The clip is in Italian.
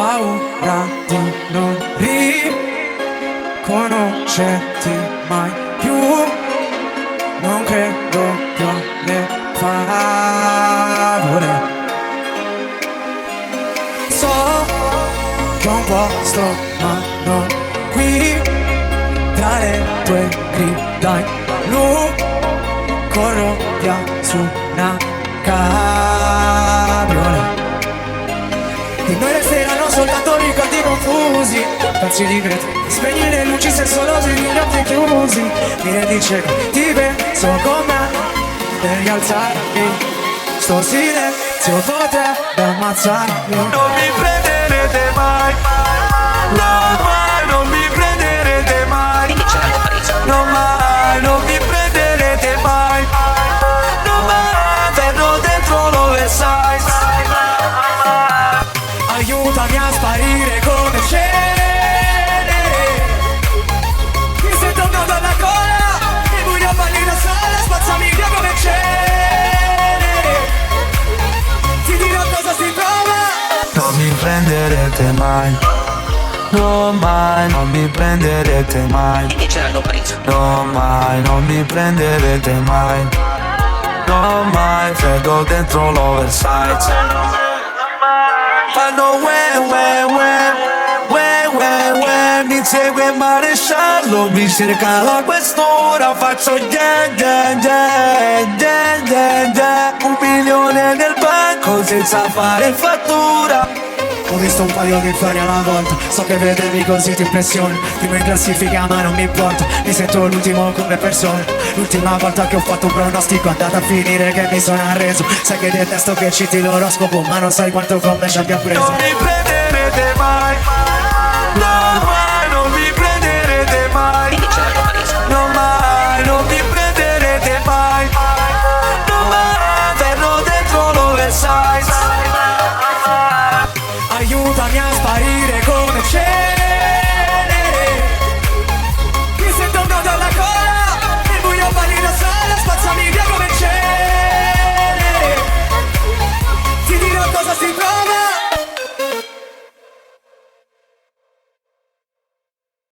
paura di non riconoscerti mai più. Non credo più alle favole. So che ho un posto ma non qui, tra le tue grida in blu, corro via su una cabriola. E noi resteranno soltanto ricordi confusi, pezzi di vetro, spegni le luci sessolosi, gli occhi chiusi. Mi rendi cieco, ti penso con me, per rialzarmi. Sto silenzio potrebbe ammazzarmi. Non mi prenderete mai, no mai, non mi prenderete mai. No mai, non mi prenderete mai. No mai, verrò dentro l'oversize. Aiutami a sparire come cenere. Mi sento un nodo alla gola, il buio balli da sola, spazzami via come cenere. Ti dirò cosa si prova. Non mi prenderete mai, no mai, non mi prenderete mai. No mai, non mi prenderete mai. No mai, vedo dentro l'oversize. Fanno mi insegue il maresciallo, mi cerca a quest'ora, faccio yeah. 1 milione nel banco senza fare fattura. Ho visto un paio di fuori alla volta, so che vedermi così ti impressiona. Primo in classifica ma non mi importa, mi sento l'ultimo come persona. L'ultima volta che ho fatto un pronostico è andata a finire che mi sono arreso. Sai che detesto che citi l'oroscopo, ma non sai quanto con me ci abbia preso. Non mi prenderete mai, no mai, non mi prenderete mai. No mai, non mi prenderete mai. No mai, verrò dentro l'oversize. Aiutami a sparire come c'è.